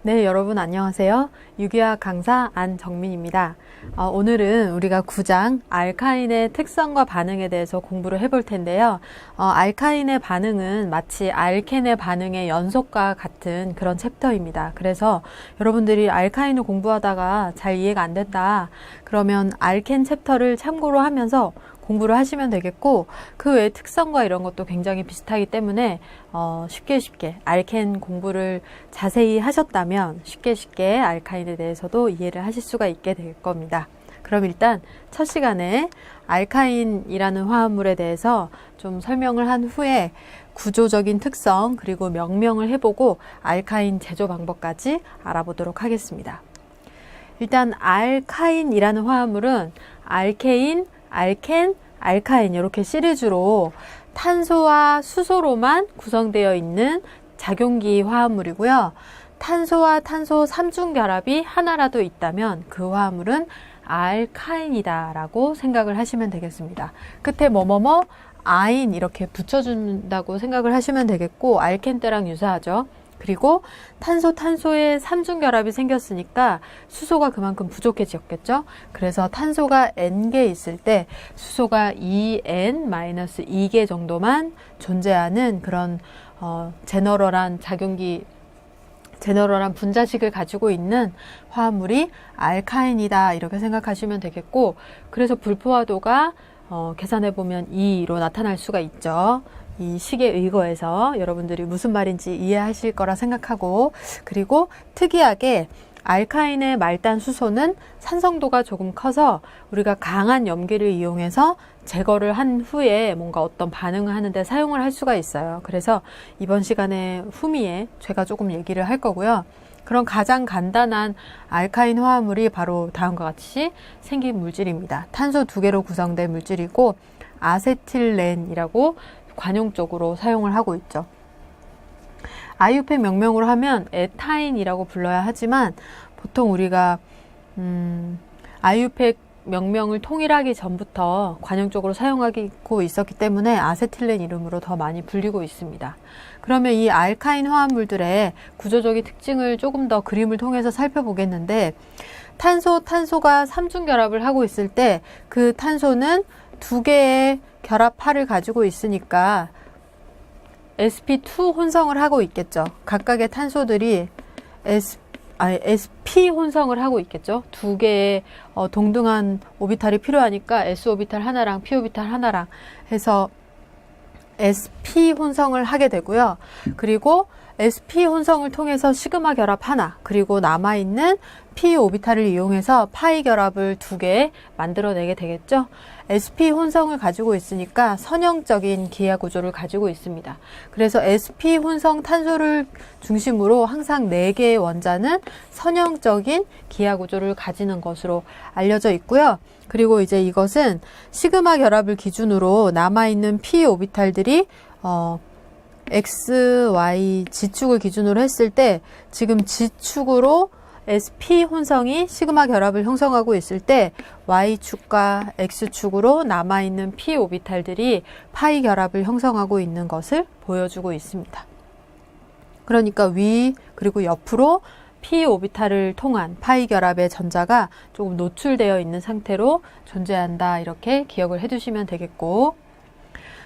네, 여러분 안녕하세요. 유기화학 강사 안정민입니다. 오늘은 우리가 9장 알카인의 특성과 반응에 대해서 공부를 해볼 텐데요. 알카인의 반응은 마치 알켄의 반응의 연속과 같은 그런 챕터입니다. 그래서 여러분들이 알카인을 공부하다가 잘 이해가 안 된다. 그러면 알켄 챕터를 참고로 하면서 공부를 하시면 되겠고, 그 외의 특성과 이런 것도 굉장히 비슷하기 때문에 쉽게 알켄 공부를 자세히 하셨다면 쉽게 알카인에 대해서도 이해를 하실 수가 있게 될 겁니다. 그럼 일단 첫 시간에 알카인이라는 화합물에 대해서 좀 설명을 한 후에 구조적인 특성 그리고 명명을 해보고 알카인 제조 방법까지 알아보도록 하겠습니다. 일단 알카인이라는 화합물은 알케인, 알켄, 알카인 이렇게 시리즈로 탄소와 수소로만 구성되어 있는 작용기 화합물이고요. 탄소와 탄소 3중 결합이 하나라도 있다면 그 화합물은 알카인이다 라고 생각을 하시면 되겠습니다. 끝에 뭐뭐뭐 아인 이렇게 붙여준다고 생각을 하시면 되겠고, 알켄 때랑 유사하죠. 그리고 탄소의 3중 결합이 생겼으니까 수소가 그만큼 부족해졌겠죠. 그래서 탄소가 N개 있을 때 수소가 2N-2개 정도만 존재하는 그런 제너럴한 분자식을 가지고 있는 화합물이 알카인이다 이렇게 생각하시면 되겠고, 그래서 불포화도가 계산해보면 2로 나타날 수가 있죠. 이 식에 의거해서 여러분들이 무슨 말인지 이해하실 거라 생각하고, 그리고 특이하게 알카인의 말단 수소는 산성도가 조금 커서 우리가 강한 염기를 이용해서 제거를 한 후에 뭔가 어떤 반응을 하는데 사용을 할 수가 있어요. 그래서 이번 시간에 후미에 제가 조금 얘기를 할 거고요. 그런 가장 간단한 알카인 화합물이 바로 다음과 같이 생긴 물질입니다. 탄소 2개로 구성된 물질이고 아세틸렌이라고 관용적으로 사용을 하고 있죠. IUPAC 명명으로 하면 에타인이라고 불러야 하지만 보통 우리가 IUPAC 명명을 통일하기 전부터 관용적으로 사용하고 있었기 때문에 아세틸렌 이름으로 더 많이 불리고 있습니다. 그러면 이 알카인 화합물들의 구조적인 특징을 조금 더 그림을 통해서 살펴보겠는데, 탄소가 3중 결합을 하고 있을 때 그 탄소는 2개의 결합파를 가지고 있으니까 sp2 혼성을 하고 있겠죠. 각각의 탄소들이 sp 혼성을 하고 있겠죠. 2개의 동등한 오비탈이 필요하니까 s 오비탈 하나랑 p 오비탈 하나랑 해서 sp 혼성을 하게 되고요. 그리고 sp 혼성을 통해서 시그마 결합 하나, 그리고 남아있는 p 오비탈을 이용해서 파이 결합을 2개 만들어내게 되겠죠. sp 혼성을 가지고 있으니까 선형적인 기하 구조를 가지고 있습니다. 그래서 sp 혼성 탄소를 중심으로 항상 4개의 원자는 선형적인 기하 구조를 가지는 것으로 알려져 있고요. 그리고 이제 이것은 시그마 결합을 기준으로 남아있는 p 오비탈들이 X, Y, G축을 기준으로 했을 때 지금 G축으로 sp 혼성이 시그마 결합을 형성하고 있을 때 Y축과 X축으로 남아있는 p 오비탈들이 파이 결합을 형성하고 있는 것을 보여주고 있습니다. 그러니까 위 그리고 옆으로 p 오비탈을 통한 파이 결합의 전자가 조금 노출되어 있는 상태로 존재한다 이렇게 기억을 해두시면 되겠고,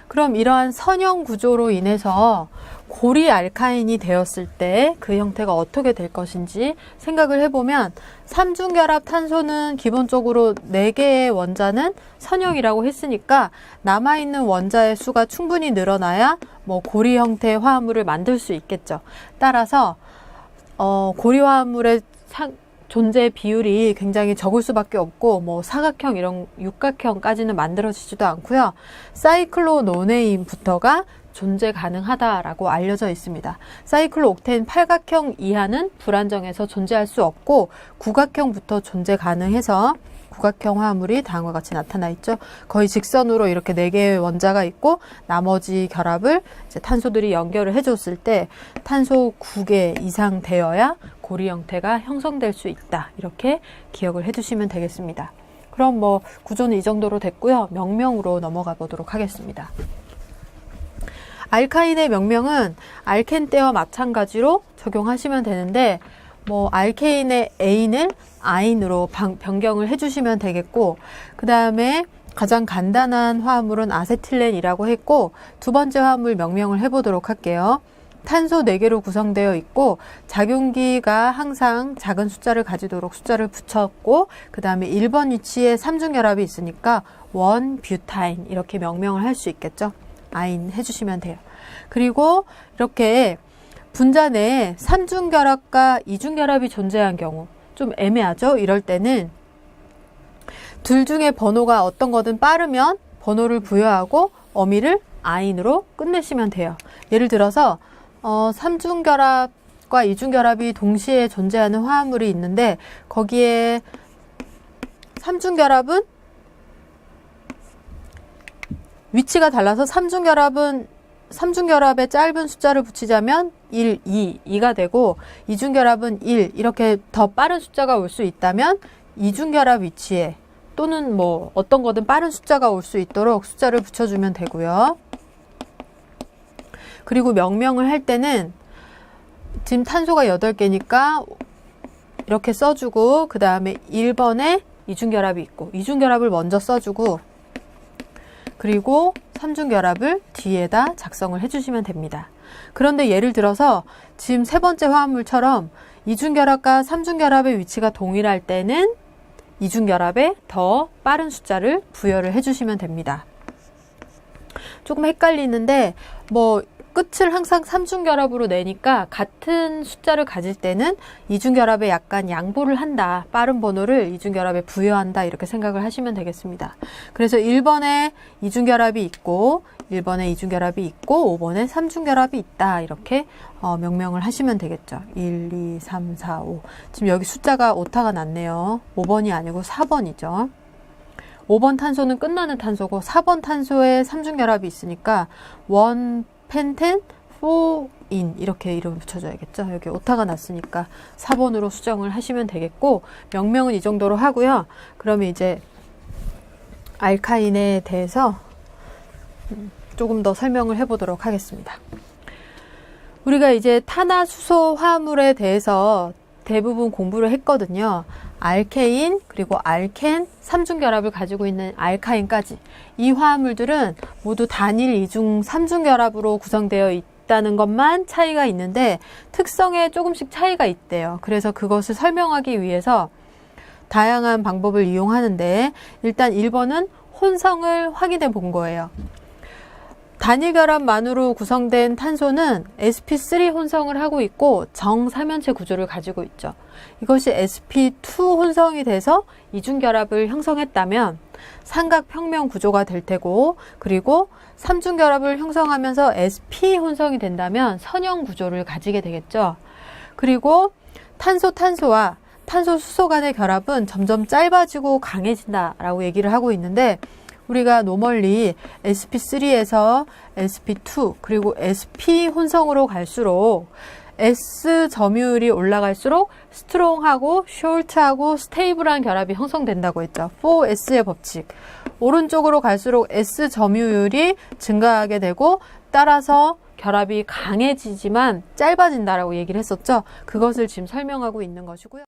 그럼 이러한 선형 구조로 인해서 고리 알카인이 되었을 때 그 형태가 어떻게 될 것인지 생각을 해보면, 3중 결합 탄소는 기본적으로 4개의 원자는 선형이라고 했으니까 남아있는 원자의 수가 충분히 늘어나야 고리 형태의 화합물을 만들 수 있겠죠. 따라서 고리 화합물의 존재 비율이 굉장히 적을 수밖에 없고, 사각형 이런 육각형까지는 만들어지지도 않고요. 사이클로노네임부터가 존재 가능하다라고 알려져 있습니다. 사이클로옥테인 팔각형 이하는 불안정해서 존재할 수 없고, 구각형부터 존재 가능해서 구각형 화합물이 다음과 같이 나타나 있죠. 거의 직선으로 이렇게 4개의 원자가 있고 나머지 결합을 이제 탄소들이 연결을 해줬을 때 탄소 9개 이상 되어야 고리 형태가 형성될 수 있다. 이렇게 기억을 해두시면 되겠습니다. 그럼 구조는 이 정도로 됐고요. 명명으로 넘어가 보도록 하겠습니다. 알카인의 명명은 알켄 때와 마찬가지로 적용하시면 되는데, 뭐 알케인의 A는 아인으로 변경을 해주시면 되겠고, 그 다음에 가장 간단한 화합물은 아세틸렌이라고 했고, 두 번째 화합물 명명을 해보도록 할게요. 탄소 4개로 구성되어 있고 작용기가 항상 작은 숫자를 가지도록 숫자를 붙였고, 그 다음에 1번 위치에 삼중결합이 있으니까 원뷰타인 이렇게 명명을 할 수 있겠죠. 아인 해주시면 돼요. 그리고 이렇게 분자 내에 삼중결합과 이중결합이 존재한 경우 좀 애매하죠. 이럴 때는 둘 중에 번호가 어떤 거든 빠르면 번호를 부여하고 어미를 아인으로 끝내시면 돼요. 예를 들어서 삼중결합과 이중결합이 동시에 존재하는 화합물이 있는데, 거기에 삼중결합은 위치가 달라서 삼중결합에 짧은 숫자를 붙이자면 1, 2가 되고, 이중결합은 1, 이렇게 더 빠른 숫자가 올 수 있다면 이중결합 위치에 또는 뭐 어떤 거든 빠른 숫자가 올 수 있도록 숫자를 붙여주면 되고요. 그리고 명명을 할 때는 지금 탄소가 8개니까 이렇게 써주고, 그 다음에 1번에 이중결합이 있고 이중결합을 먼저 써주고, 그리고 삼중결합을 뒤에다 작성을 해주시면 됩니다. 그런데 예를 들어서 지금 세 번째 화합물처럼 이중결합과 삼중결합의 위치가 동일할 때는 이중결합에 더 빠른 숫자를 부여를 해주시면 됩니다. 조금 헷갈리는데 뭐 끝을 항상 삼중결합으로 내니까 같은 숫자를 가질 때는 이중결합에 약간 양보를 한다, 빠른 번호를 이중결합에 부여한다, 이렇게 생각을 하시면 되겠습니다. 그래서 1번에 이중결합이 있고 1번에 이중결합이 있고 5번에 삼중결합이 있다, 이렇게 명명을 하시면 되겠죠. 1, 2, 3, 4, 5. 지금 여기 숫자가 오타가 났네요. 5번이 아니고 4번이죠. 5번 탄소는 끝나는 탄소고 4번 탄소에 삼중결합이 있으니까 1 펜텐 4인 이렇게 이름을 붙여줘야겠죠. 여기 오타가 났으니까 4번으로 수정을 하시면 되겠고, 명명은 이 정도로 하고요. 그러면 이제 알카인에 대해서 조금 더 설명을 해보도록 하겠습니다. 우리가 이제 탄화수소 화합물에 대해서 대부분 공부를 했거든요. 알케인, 그리고 알켄, 삼중결합을 가지고 있는 알카인까지. 이 화합물들은 모두 단일, 이중, 삼중결합으로 구성되어 있다는 것만 차이가 있는데 특성에 조금씩 차이가 있대요. 그래서 그것을 설명하기 위해서 다양한 방법을 이용하는데, 일단 1번은 혼성을 확인해 본 거예요. 단일 결합만으로 구성된 탄소는 sp3 혼성을 하고 있고 정삼연체 구조를 가지고 있죠. 이것이 sp2 혼성이 돼서 이중결합을 형성했다면 삼각평면 구조가 될 테고, 그리고 삼중결합을 형성하면서 sp 혼성이 된다면 선형 구조를 가지게 되겠죠. 그리고 탄소와 탄소-수소 간의 결합은 점점 짧아지고 강해진다라고 얘기를 하고 있는데, 우리가 노멀리 sp3에서 sp2 그리고 sp 혼성으로 갈수록 S 점유율이 올라갈수록 스트롱하고 숄트하고 스테이블한 결합이 형성된다고 했죠. 4S의 법칙. 오른쪽으로 갈수록 S 점유율이 증가하게 되고 따라서 결합이 강해지지만 짧아진다라고 얘기를 했었죠. 그것을 지금 설명하고 있는 것이고요.